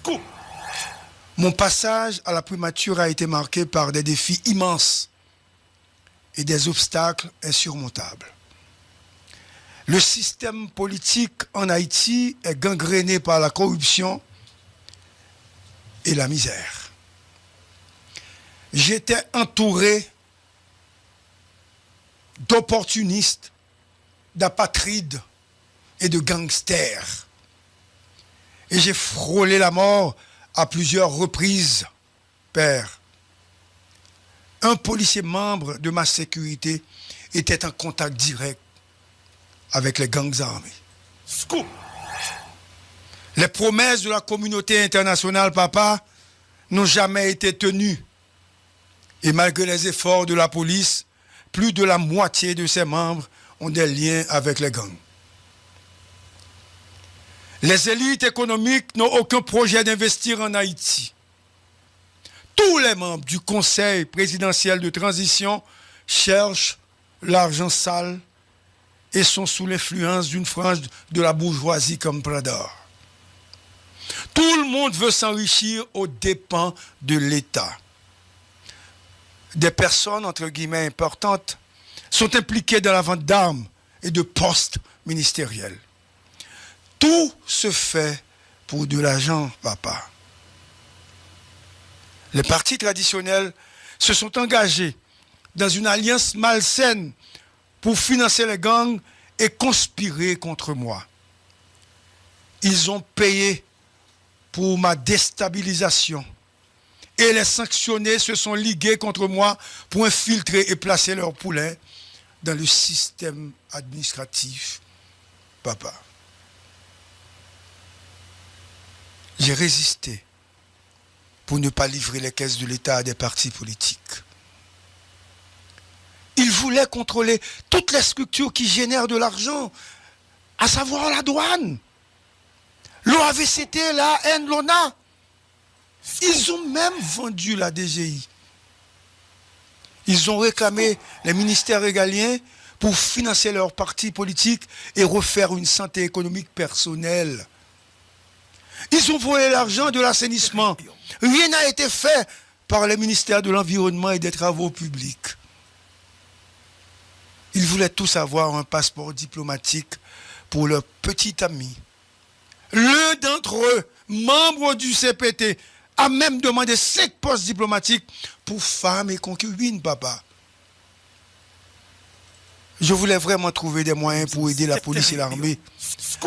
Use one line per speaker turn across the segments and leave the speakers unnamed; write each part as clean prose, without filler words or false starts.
Scoop.
Mon passage à la primature a été marqué par des défis immenses et des obstacles insurmontables. Le système politique en Haïti est gangréné par la corruption et la misère. J'étais entouré d'opportunistes, d'apatrides et de gangsters. Et j'ai frôlé la mort à plusieurs reprises, père. Un policier membre de ma sécurité était en contact direct avec les gangs armés.
Scoop.
Les promesses de la communauté internationale, papa, n'ont jamais été tenues. Et malgré les efforts de la police, plus de la moitié de ses membres ont des liens avec les gangs. Les élites économiques n'ont aucun projet d'investir en Haïti. Tous les membres du Conseil présidentiel de transition cherchent l'argent sale et sont sous l'influence d'une frange de la bourgeoisie comme Prador. Tout le monde veut s'enrichir aux dépens de l'État. Des personnes, entre guillemets, importantes, sont impliquées dans la vente d'armes et de postes ministériels. Tout se fait pour de l'argent, papa. Les partis traditionnels se sont engagés dans une alliance malsaine pour financer les gangs et conspirer contre moi. Ils ont payé pour ma déstabilisation et les sanctionnés se sont ligués contre moi pour infiltrer et placer leurs poulains dans le système administratif, papa. J'ai résisté pour ne pas livrer les caisses de l'État à des partis politiques. Ils voulaient contrôler toutes les structures qui génèrent de l'argent, à savoir la douane, l'OAVCT, la haine, l'ONA. Ils ont même vendu la DGI. Ils ont réclamé les ministères régaliens pour financer leurs partis politiques et refaire une santé économique personnelle. Ils ont volé l'argent de l'assainissement. Rien n'a été fait par les ministères de l'Environnement et des Travaux publics. Ils voulaient tous avoir un passeport diplomatique pour leur petit ami. L'un d'entre eux, membre du CPT, a même demandé 5 postes diplomatiques pour femmes et concubines, papa. Je voulais vraiment trouver des moyens pour aider la police et l'armée.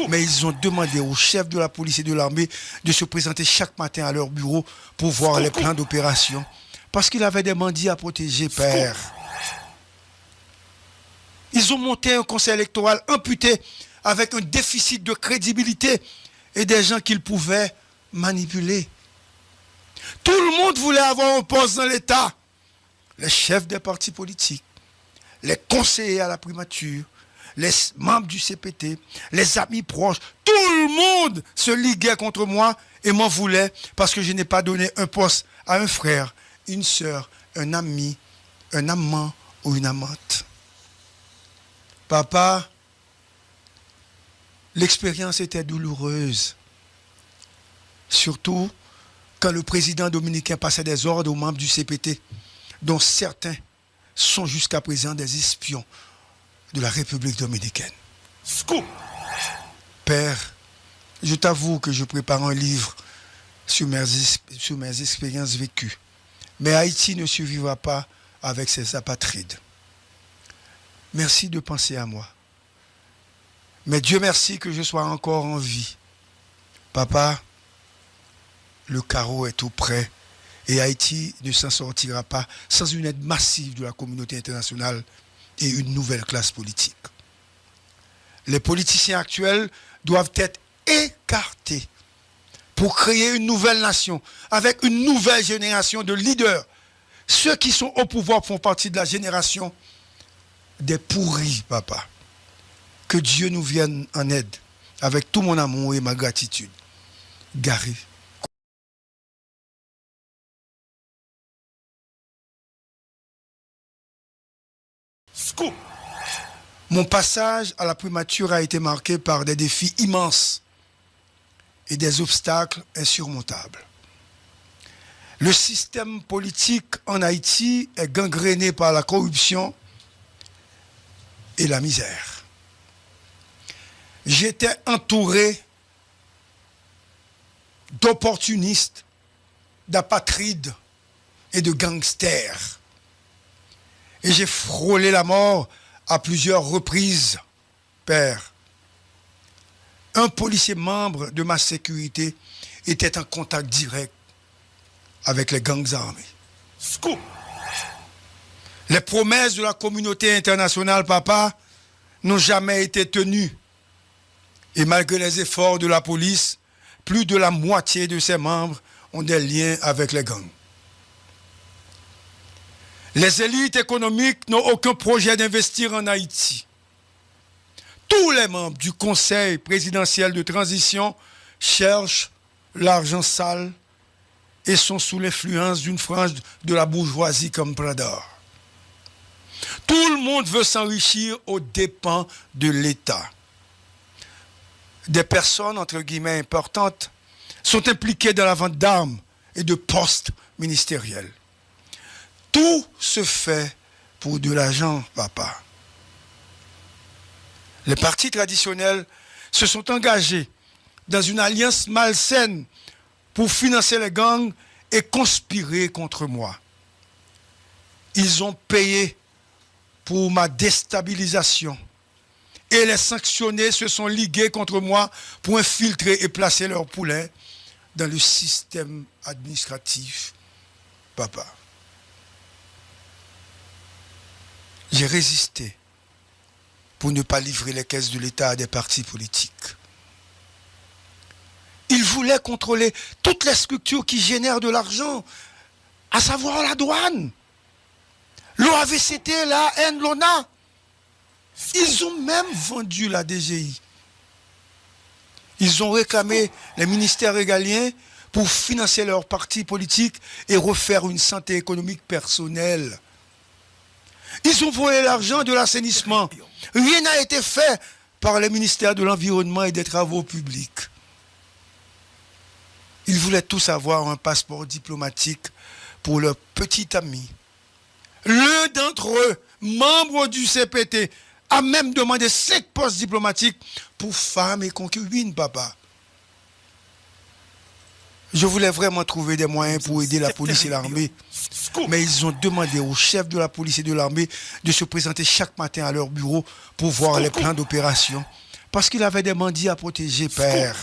Mais ils ont demandé aux chefs de la police et de l'armée de se présenter chaque matin à leur bureau pour voir les plans d'opération. Parce qu'il avait des bandits à protéger, père. Ils ont monté un conseil électoral amputé avec un déficit de crédibilité et des gens qu'ils pouvaient manipuler. Tout le monde voulait avoir un poste dans l'État. Les chefs des partis politiques, les conseillers à la primature, les membres du CPT, les amis proches, tout le monde se liguait contre moi et m'en voulait parce que je n'ai pas donné un poste à un frère, une sœur, un ami, un amant ou une amante. Papa, l'expérience était douloureuse. Surtout quand le président dominicain passait des ordres aux membres du CPT, dont certains sont jusqu'à présent des espions de la République dominicaine.
Scoop.
Père, je t'avoue que je prépare un livre sur mes expériences vécues. Mais Haïti ne survivra pas avec ses apatrides. Merci de penser à moi. Mais Dieu merci que je sois encore en vie. Papa, le carreau est tout prêt et Haïti ne s'en sortira pas sans une aide massive de la communauté internationale et une nouvelle classe politique. Les politiciens actuels doivent être écartés pour créer une nouvelle nation avec une nouvelle génération de leaders. Ceux qui sont au pouvoir font partie de la génération des pourris, papa. Que Dieu nous vienne en aide avec tout mon amour et ma gratitude. Gary.
Scoop.
Mon passage à la primature a été marqué par des défis immenses et des obstacles insurmontables. Le système politique en Haïti est gangréné par la corruption et la misère. J'étais entouré d'opportunistes, d'apatrides et de gangsters. Et j'ai frôlé la mort à plusieurs reprises, père. Un policier membre de ma sécurité était en contact direct avec les gangs armés.
Scoop.
Les promesses de la communauté internationale, papa, n'ont jamais été tenues. Et malgré les efforts de la police, plus de la moitié de ses membres ont des liens avec les gangs. Les élites économiques n'ont aucun projet d'investir en Haïti. Tous les membres du Conseil présidentiel de transition cherchent l'argent sale et sont sous l'influence d'une frange de la bourgeoisie comme Prador. Tout le monde veut s'enrichir aux dépens de l'État. Des personnes, entre guillemets, importantes, sont impliquées dans la vente d'armes et de postes ministériels. Tout se fait pour de l'argent, papa. Les partis traditionnels se sont engagés dans une alliance malsaine pour financer les gangs et conspirer contre moi. Ils ont payé pour ma déstabilisation et les sanctionnés se sont ligués contre moi pour infiltrer et placer leurs poulains dans le système administratif, papa. J'ai résisté pour ne pas livrer les caisses de l'État à des partis politiques. Ils voulaient contrôler toutes les structures qui génèrent de l'argent, à savoir la douane, l'OAVCT, la haine, l'ONA. Ils ont même vendu la DGI. Ils ont réclamé les ministères régaliens pour financer leurs partis politiques et refaire une santé économique personnelle. Ils ont volé l'argent de l'assainissement. Rien n'a été fait par le ministère de l'Environnement et des Travaux publics. Ils voulaient tous avoir un passeport diplomatique pour leur petit ami. L'un d'entre eux, membre du CPT, a même demandé 5 postes diplomatiques pour femmes et concubines, papa. Je voulais vraiment trouver des moyens pour aider la police et l'armée. Mais ils ont demandé au chef de la police et de l'armée de se présenter chaque matin à leur bureau pour voir les plans d'opération. Parce qu'il avait des bandits à protéger, père.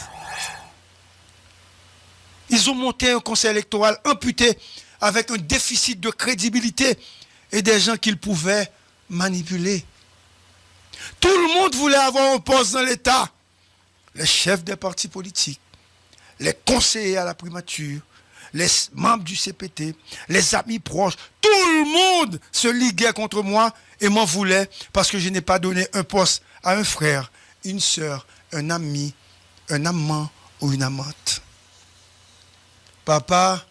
Ils ont monté un conseil électoral amputé avec un déficit de crédibilité et des gens qu'ils pouvaient manipuler. Tout le monde voulait avoir un poste dans l'État. Les chefs des partis politiques, les conseillers à la primature, les membres du CPT, les amis proches, tout le monde se liguait contre moi et m'en voulait parce que je n'ai pas donné un poste à un frère, une sœur, un ami, un amant ou une amante. Papa,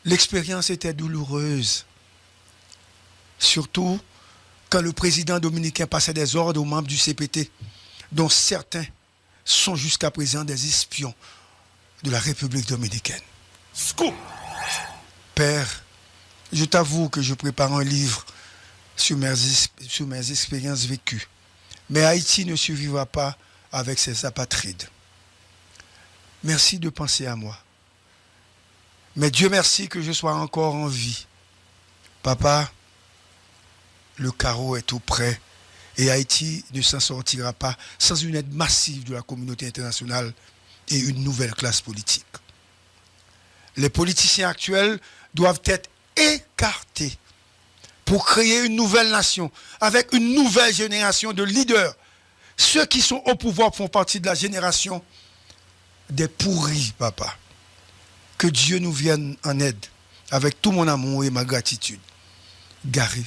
l'expérience était douloureuse. Surtout quand le président dominicain passait des ordres aux membres du CPT, dont certains sont jusqu'à présent des espions de la République dominicaine.
Scoop.
Père, je t'avoue que je prépare un livre sur mes expériences vécues. Mais Haïti ne survivra pas avec ses apatrides. Merci de penser à moi. Mais Dieu merci que je sois encore en vie. Papa, le carreau est tout prêt et Haïti ne s'en sortira pas sans une aide massive de la communauté internationale et une nouvelle classe politique. Les politiciens actuels doivent être écartés pour créer une nouvelle nation avec une nouvelle génération de leaders. Ceux qui sont au pouvoir font partie de la génération des pourris, papa. Que Dieu nous vienne en aide avec tout mon amour et ma gratitude. Gary.